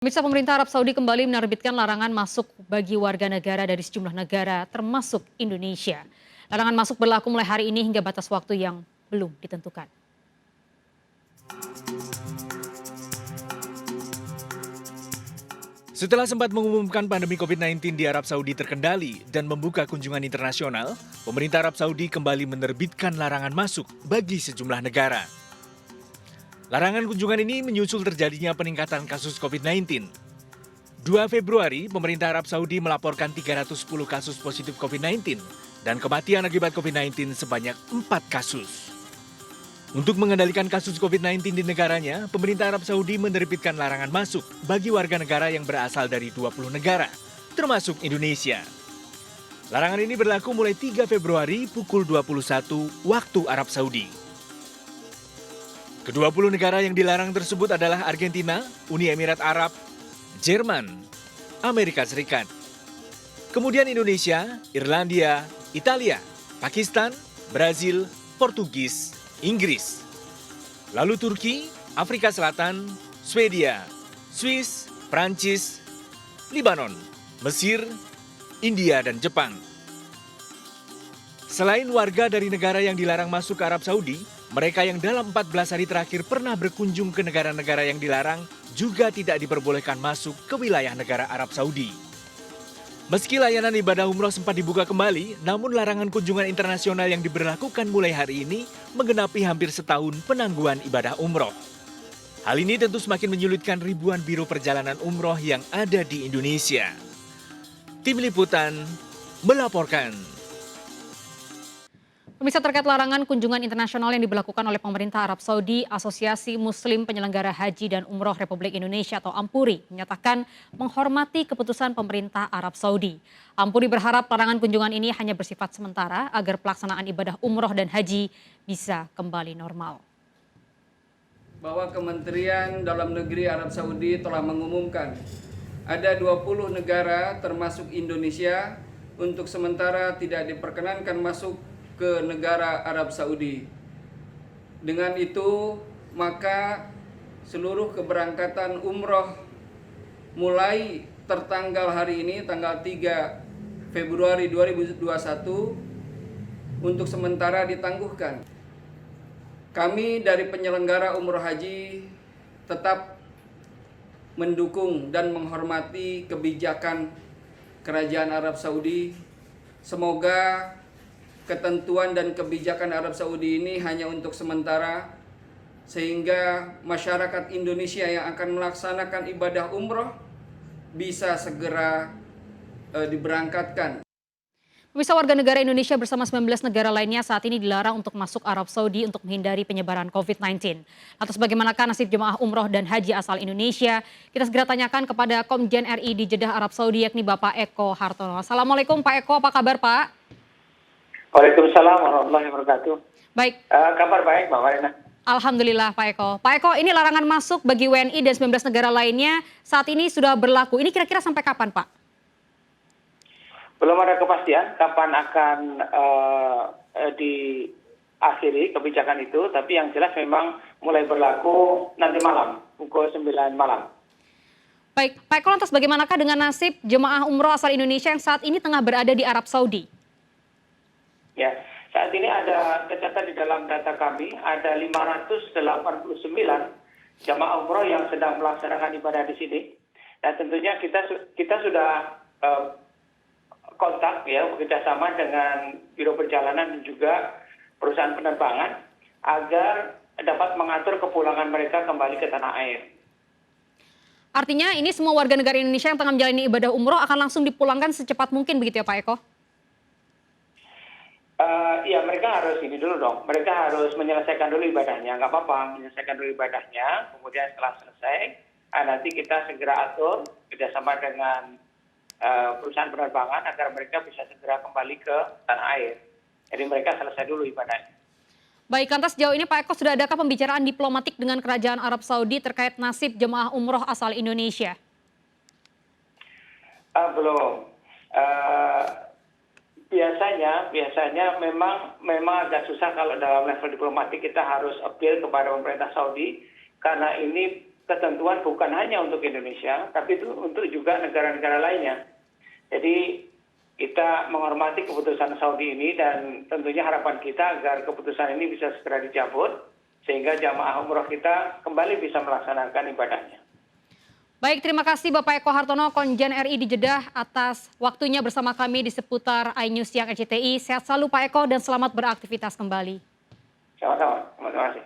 Pemirsa, pemerintah Arab Saudi kembali menerbitkan larangan masuk bagi warga negara dari sejumlah negara, termasuk Indonesia. Larangan masuk berlaku mulai hari ini hingga batas waktu yang belum ditentukan. Setelah sempat mengumumkan pandemi COVID-19 di Arab Saudi terkendali dan membuka kunjungan internasional, pemerintah Arab Saudi kembali menerbitkan larangan masuk bagi sejumlah negara. Larangan kunjungan ini menyusul terjadinya peningkatan kasus COVID-19. 2 Februari, pemerintah Arab Saudi melaporkan 310 kasus positif COVID-19 dan kematian akibat COVID-19 sebanyak 4 kasus. Untuk mengendalikan kasus COVID-19 di negaranya, pemerintah Arab Saudi menerbitkan larangan masuk bagi warga negara yang berasal dari 20 negara, termasuk Indonesia. Larangan ini berlaku mulai 3 Februari pukul 21 waktu Arab Saudi. Ke-20 negara yang dilarang tersebut adalah Argentina, Uni Emirat Arab, Jerman, Amerika Serikat. Kemudian Indonesia, Irlandia, Italia, Pakistan, Brazil, Portugis, Inggris. Lalu Turki, Afrika Selatan, Swedia, Swiss, Prancis, Libanon, Mesir, India, dan Jepang. Selain warga dari negara yang dilarang masuk ke Arab Saudi, mereka yang dalam 14 hari terakhir pernah berkunjung ke negara-negara yang dilarang juga tidak diperbolehkan masuk ke wilayah negara Arab Saudi. Meski layanan ibadah umroh sempat dibuka kembali, namun larangan kunjungan internasional yang diberlakukan mulai hari ini menggenapi hampir setahun penangguhan ibadah umroh. Hal ini tentu semakin menyulitkan ribuan biro perjalanan umroh yang ada di Indonesia. Tim Liputan melaporkan. Pemirsa, terkait larangan kunjungan internasional yang diberlakukan oleh pemerintah Arab Saudi, Asosiasi Muslim Penyelenggara Haji dan Umroh Republik Indonesia atau AMPURI menyatakan menghormati keputusan pemerintah Arab Saudi. AMPURI berharap larangan kunjungan ini hanya bersifat sementara agar pelaksanaan ibadah umroh dan haji bisa kembali normal. Bahwa Kementerian Dalam Negeri Arab Saudi telah mengumumkan ada 20 negara termasuk Indonesia untuk sementara tidak diperkenankan masuk ke negara Arab Saudi. Dengan itu, maka seluruh keberangkatan umroh mulai tertanggal hari ini, tanggal 3 Februari 2021, untuk sementara ditangguhkan. Kami dari penyelenggara umroh haji tetap mendukung dan menghormati kebijakan Kerajaan Arab Saudi. Semoga ketentuan dan kebijakan Arab Saudi ini hanya untuk sementara, sehingga masyarakat Indonesia yang akan melaksanakan ibadah umroh bisa segera diberangkatkan. Pemirsa, warga negara Indonesia bersama 19 negara lainnya saat ini dilarang untuk masuk Arab Saudi untuk menghindari penyebaran COVID-19. Lantas bagaimanakah nasib jemaah umroh dan haji asal Indonesia? Kita segera tanyakan kepada Komjen RI di Jeddah Arab Saudi, yakni Bapak Eko Hartono. Assalamualaikum Pak Eko, apa kabar Pak? Waalaikumsalam warahmatullahi wabarakatuh. Baik. Kabar baik, Mbak Marina. Alhamdulillah Pak Eko. Pak Eko, ini larangan masuk bagi WNI dan 19 negara lainnya saat ini sudah berlaku. Ini kira-kira sampai kapan Pak? Belum ada kepastian kapan akan diakhiri kebijakan itu, tapi yang jelas memang mulai berlaku nanti malam, pukul 9 malam. Baik, Pak Eko, lantas bagaimanakah dengan nasib jemaah umroh asal Indonesia yang saat ini tengah berada di Arab Saudi? Ya, saat ini ada tercatat di dalam data kami ada 589 jamaah umroh yang sedang melaksanakan ibadah di sini. Dan tentunya kita sudah kontak ya, bekerjasama dengan biro perjalanan dan juga perusahaan penerbangan agar dapat mengatur kepulangan mereka kembali ke tanah air. Artinya ini semua warga negara Indonesia yang tengah menjalani ibadah umroh akan langsung dipulangkan secepat mungkin begitu ya Pak Eko? Ya, mereka harus ini dulu dong. Mereka harus menyelesaikan dulu ibadahnya. Nggak apa-apa, menyelesaikan dulu ibadahnya. Kemudian setelah selesai, nanti kita segera atur kerjasama dengan perusahaan penerbangan agar mereka bisa segera kembali ke tanah air. Jadi mereka selesai dulu ibadahnya. Baik, lantas sejauh ini Pak Eko sudah adakah pembicaraan diplomatik dengan Kerajaan Arab Saudi terkait nasib jemaah umroh asal Indonesia? Belum. Biasanya memang agak susah kalau dalam level diplomatik kita harus appeal kepada pemerintah Saudi karena ini ketentuan bukan hanya untuk Indonesia, tapi itu untuk juga negara-negara lainnya. Jadi kita menghormati keputusan Saudi ini dan tentunya harapan kita agar keputusan ini bisa segera dicabut sehingga jamaah umroh kita kembali bisa melaksanakan ibadahnya. Baik, terima kasih Bapak Eko Hartono, Konjen RI di Jeddah atas waktunya bersama kami di seputar iNews Siang RCTI. Sehat selalu Pak Eko dan selamat beraktivitas kembali. Sama-sama, terima kasih.